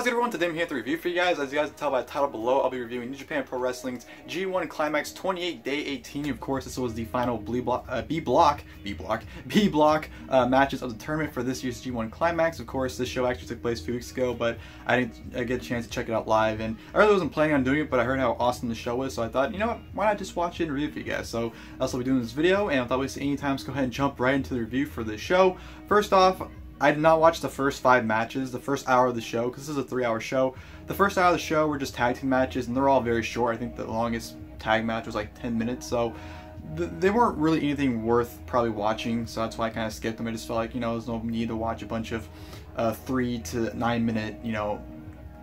How's it everyone? Today I'm here with a review for you guys. As you guys can tell by the title below, I'll be reviewing New Japan Pro Wrestling's G1 Climax 28 Day 18. Of course, this was the final B block matches of the tournament for this year's G1 Climax. Of course, this show actually took place a few weeks ago, but I didn't get a chance to check it out live. And I really wasn't planning on doing it, but I heard how awesome the show was, so I thought, you know what, why not just watch it and review it for you guys? So that's what we'll be doing in this video, and without wasting any time, let's go ahead and jump right into the review for the show. First off, I did not watch the first 5 matches, the first hour of the show, because this is a 3-hour show. The first hour of the show were just tag team matches, and they're all very short. I think the longest tag match was like 10 minutes, so they weren't really anything worth probably watching, so that's why I kind of skipped them. I just felt like, you know, there's no need to watch a bunch of 3 to 9 minute, you know,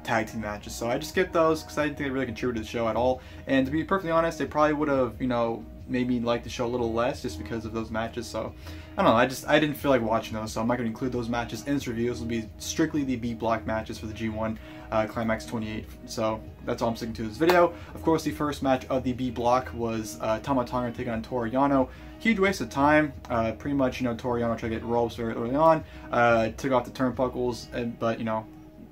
tag team matches. So I just skipped those because I didn't think they really contributed to the show at all. And to be perfectly honest, they probably would have, you know, made me like the show a little less just because of those matches. So I don't know, I didn't feel like watching those, so I'm not going to include those matches in this review. This will be strictly the B block matches for the G1 Climax 28. So that's all I'm sticking to this video. Of course, the first match of the B block was Tama taking on Toru Yano. Huge waste of time. Pretty much, you know, Toru Yano tried to get ropes very early on, took off the turnbuckles, but you know,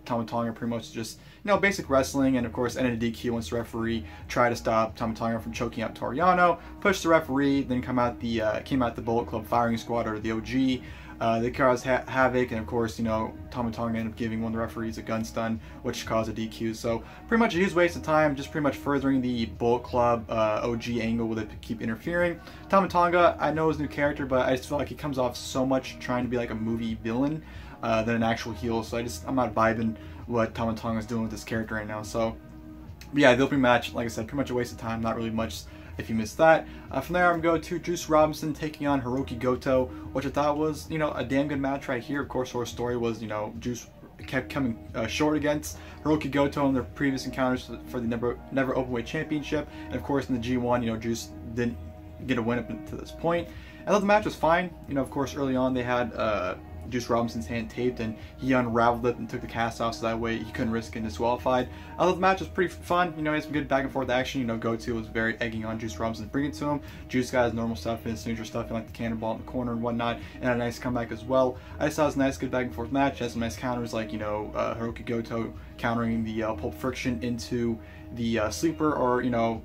Tama pretty much just, you know, basic wrestling, and of course ended a DQ once the referee tried to stop Tama from choking out Toru Yano, pushed the referee, then came out the Bullet Club firing squad, or the OG. They caused havoc, and of course, you know, Tama ended up giving one of the referees a gun stun, which caused a DQ. So pretty much a huge waste of time, just pretty much furthering the Bullet Club OG angle where they keep interfering. Tama, I know his new character, but I just feel like he comes off so much trying to be like a movie villain than an actual heel, so I'm not vibing what Tama is doing with this character right now. So but yeah, the opening match, like I said, pretty much a waste of time, not really much if you missed that. From there, I'm going to go to Juice Robinson taking on Hirooki Goto, which I thought was, you know, a damn good match right here. Of course, her story was, you know, Juice kept coming short against Hirooki Goto in their previous encounters for the Never Openweight Championship, and of course in the G1, you know, Juice didn't get a win up to this point. I thought the match was fine. You know, of course, early on they had Juice Robinson's hand taped, and he unraveled it and took the cast off, so that way he couldn't risk getting disqualified. I thought the match was pretty fun. You know, he had some good back and forth action. You know, Goto was very egging on Juice Robinson to bring it to him. Juice got his normal stuff, his signature stuff, like the cannonball in the corner and whatnot, and had a nice comeback as well. I just thought it was a nice, good back and forth match. It had some nice counters, like, you know, Hirooki Goto countering the Pulp Friction into the sleeper, or, you know,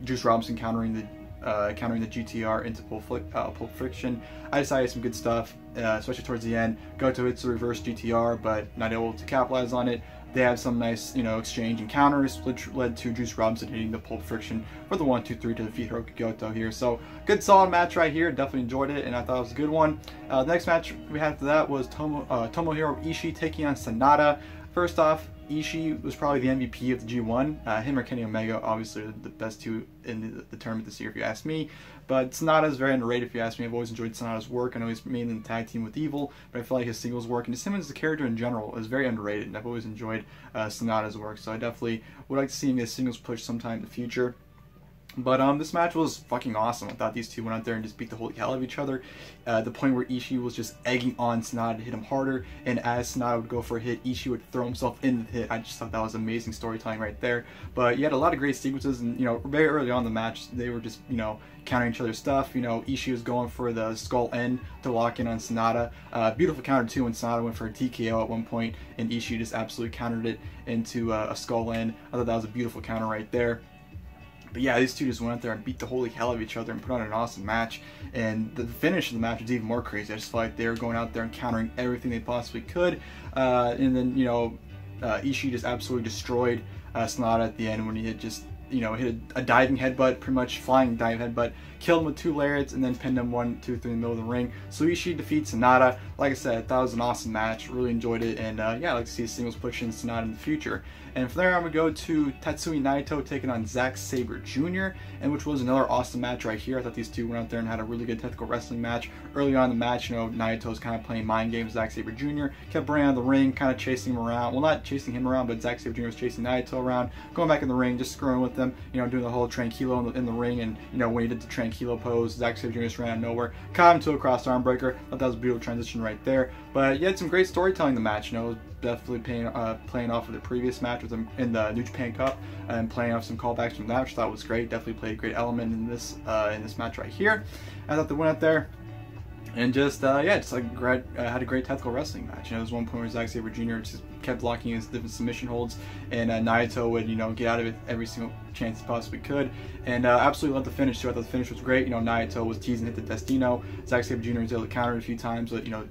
Juice Robinson countering the GTR into Pulp Friction. I decided some good stuff, especially towards the end. Goto hits the reverse GTR, but not able to capitalize on it. They had some nice, you know, exchange and counters, which led to Juice Robinson hitting the Pulp Friction for the 1-2-3 to defeat Hirooki Goto here. So good, solid match right here. Definitely enjoyed it, and I thought it was a good one. The next match we had after that was Tomohiro Ishii taking on SANADA. First off, Ishii was probably the MVP of the G1. Him or Kenny Omega, obviously, are the best two in the tournament this year, if you ask me. But SANADA is very underrated, if you ask me. I've always enjoyed SANADA's work. I know he's mainly in the tag team with Evil, but I feel like his singles work, and just him as a character in general, is very underrated, and I've always enjoyed SANADA's work. So I definitely would like to see him get a singles push sometime in the future. But this match was fucking awesome. I thought these two went out there and just beat the holy hell out of each other. The point where Ishii was just egging on SANADA to hit him harder, and as SANADA would go for a hit, Ishii would throw himself in the hit. I just thought that was amazing storytelling right there. But you had a lot of great sequences, and, you know, very early on in the match, they were just, you know, countering each other's stuff. You know, Ishii was going for the skull end to lock in on SANADA. Beautiful counter too when SANADA went for a TKO at one point, and Ishii just absolutely countered it into a skull end. I thought that was a beautiful counter right there. But yeah, these two just went out there and beat the holy hell out of each other and put on an awesome match. And the finish of the match was even more crazy. I just felt like they were going out there and countering everything they possibly could. And then, you know, Ishii just absolutely destroyed SANADA at the end when he had just, you know, hit a diving headbutt, pretty much flying diving headbutt, killed him with 2 lariats, and then pinned him 1, 2, 3 in the middle of the ring. So Ishii defeats SANADA. Like I said, I thought it was an awesome match. Really enjoyed it, and yeah, I'd like to see a singles push in SANADA in the future. And from there, I'm going to go to Tetsuya Naito taking on Zack Sabre Jr., and which was another awesome match right here. I thought these two went out there and had a really good technical wrestling match. Early on in the match, you know, Naito was kind of playing mind games with Zack Sabre Jr., kept running out of the ring, kind of chasing him around. Well, not chasing him around, but Zack Sabre Jr. was chasing Naito around, going back in the ring, just screwing with them, you know, doing the whole tranquilo in the ring. And, you know, when he did the tranquilo pose, Zack Sabre Jr. just ran out of nowhere, caught him to a cross arm breaker. I thought that was a beautiful transition right there. But you had some great storytelling in the match. You know, it was definitely playing off of the previous match with him in the New Japan Cup, and playing off some callbacks from that, which I thought was great. Definitely played a great element in this match right here. I thought they went out there and just yeah, just like had a great technical wrestling match. You know, there was one point where Zack Sabre Jr. just kept locking his different submission holds, and Naito would, you know, get out of it every single chance he possibly could, and absolutely loved the finish too. I thought the finish was great. You know, Naito was teasing, hit the Destino. Zack Sabre Jr. was able to counter it a few times, but you know,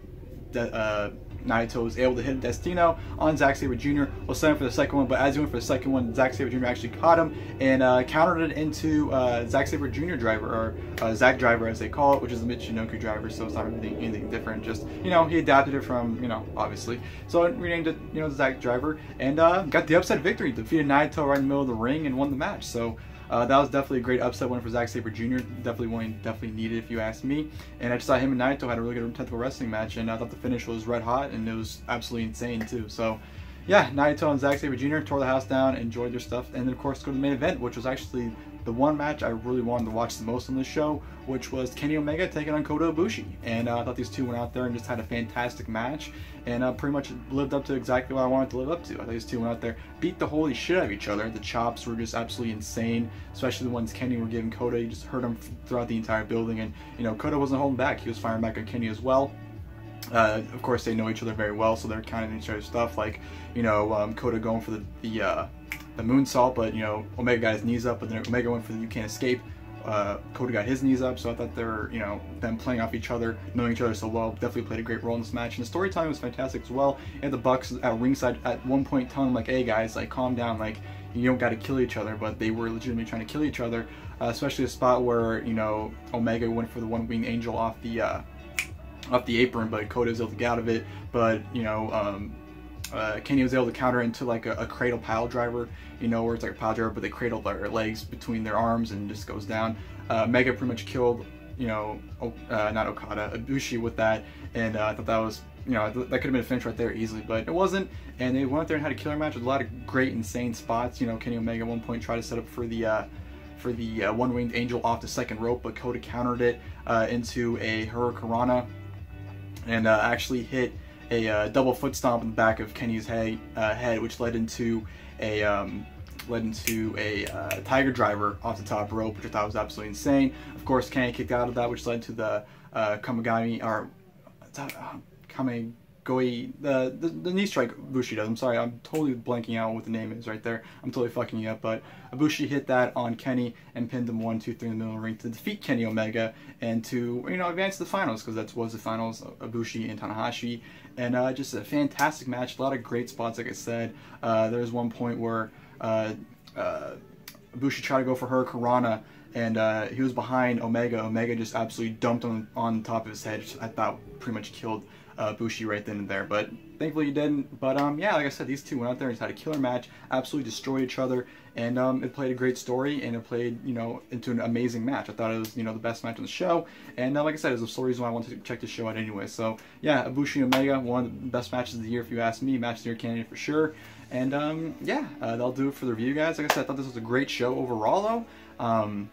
Naito was able to hit a Destino on Zack Sabre Jr. Was set up for the second one, but as he went for the second one, Zack Sabre Jr. actually caught him and countered it into Zack Sabre Jr. driver, or Zack driver as they call it, which is the Michinoku driver, so it's not really anything different. Just, you know, he adapted it from, you know, obviously. So it renamed it, you know, the Zack driver, and got the upset victory, defeated Naito right in the middle of the ring and won the match. So that was definitely a great upset win for Zack Sabre Jr. Definitely one he definitely needed, if you ask me. And I just thought him and Naito had a really good technical wrestling match, and I thought the finish was red hot, and it was absolutely insane too. So yeah, Naito and Zack Sabre Jr. tore the house down, enjoyed their stuff, and then of course go to the main event, which was actually the one match I really wanted to watch the most on this show, which was Kenny Omega taking on Kota Ibushi. And I thought these two went out there and just had a fantastic match, and pretty much lived up to exactly what I wanted to live up to. I thought these two went out there, beat the holy shit out of each other. The chops were just absolutely insane, especially the ones Kenny were giving Kota. You just heard them throughout the entire building, and you know, Kota wasn't holding back. He was firing back on Kenny as well. Of course, they know each other very well, so they're counting each other's stuff, like, you know, Kota going for the moonsault, but you know, Omega got his knees up, but then Omega went for the "you can't escape." Kota got his knees up, so I thought they were, you know, them playing off each other, knowing each other so well, definitely played a great role in this match. And the storytelling was fantastic as well. And the Bucks at ringside at one point telling them, like, "Hey guys, like, calm down, like, you don't got to kill each other," but they were legitimately trying to kill each other, especially a spot where, you know, Omega went for the one-winged angel off the apron, but Kota was able to get out of it. But you know, Kenny was able to counter into like a cradle pile driver, you know, where it's like a pile driver, but they cradle their legs between their arms and just goes down. Mega pretty much killed, you know, not Okada, Ibushi with that, and I thought that was, you know, that could have been a finish right there easily, but it wasn't. And they went out there and had a killer match with a lot of great, insane spots. You know, Kenny Omega at one point tried to set up for the one-winged angel off the second rope, but Kota countered it into a Hirooki and actually hit a double foot stomp in the back of Kenny's head, which led into a tiger driver off the top rope, which I thought was absolutely insane. Of course, Kenny kicked out of that, which led to the Kamigami, or Kamigoi, the knee strike Ibushi does. I'm sorry, I'm totally blanking out what the name is right there. I'm totally fucking you up, but Ibushi hit that on Kenny and pinned him 1, 2, 3 in the middle of the ring to defeat Kenny Omega and to, you know, advance to the finals, because that was the finals, Ibushi and Tanahashi. And just a fantastic match, a lot of great spots, like I said. There was one point where Ibushi tried to go for Hurricanrana, and he was behind Omega. Omega just absolutely dumped on top of his head. I thought pretty much killed Ibushi right then and there, but thankfully he didn't. But yeah, like I said, these two went out there and just had a killer match, absolutely destroyed each other, and it played a great story, and it played, you know, into an amazing match. I thought it was, you know, the best match on the show, and like I said, it was the sole reason why I wanted to check the show out anyway. So yeah, Ibushi and Omega, one of the best matches of the year if you ask me, match of the year candidate for sure. And yeah, that'll do it for the review, guys. Like I said, I thought this was a great show overall, though.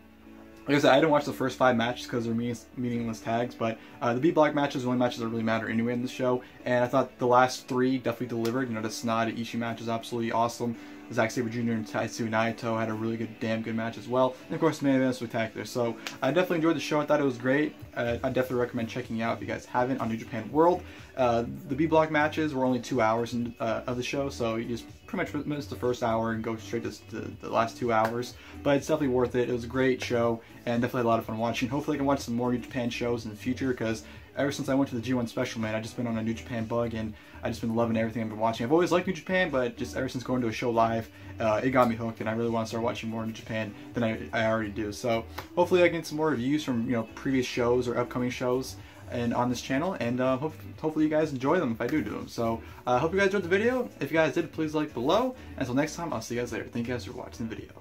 Like I said, I didn't watch the first 5 matches because they're meaningless tags, but the B-block matches are the only matches that really matter anyway in the show, and I thought the last 3 definitely delivered. You know, the SANADA Ishii match is absolutely awesome. Zack Sabre Jr. and Tetsuya Naito had a really good, damn good match as well. And of course, the main event was spectacular. So I definitely enjoyed the show. I thought it was great. I definitely recommend checking it out if you guys haven't on New Japan World. The B-block matches were only 2 hours of the show, so you just pretty much missed the first hour and go straight to the last 2 hours. But it's definitely worth it. It was a great show and definitely had a lot of fun watching. Hopefully I can watch some more New Japan shows in the future, because ever since I went to the G1 special, man, I've just been on a New Japan bug, and I've just been loving everything I've been watching. I've always liked New Japan, but just ever since going to a show live, it got me hooked, and I really want to start watching more New Japan than I already do. So hopefully I can get some more reviews from, you know, previous shows or upcoming shows and on this channel, and hopefully you guys enjoy them if I do them. So I hope you guys enjoyed the video. If you guys did, please like below. Until next time, I'll see you guys later. Thank you guys for watching the video.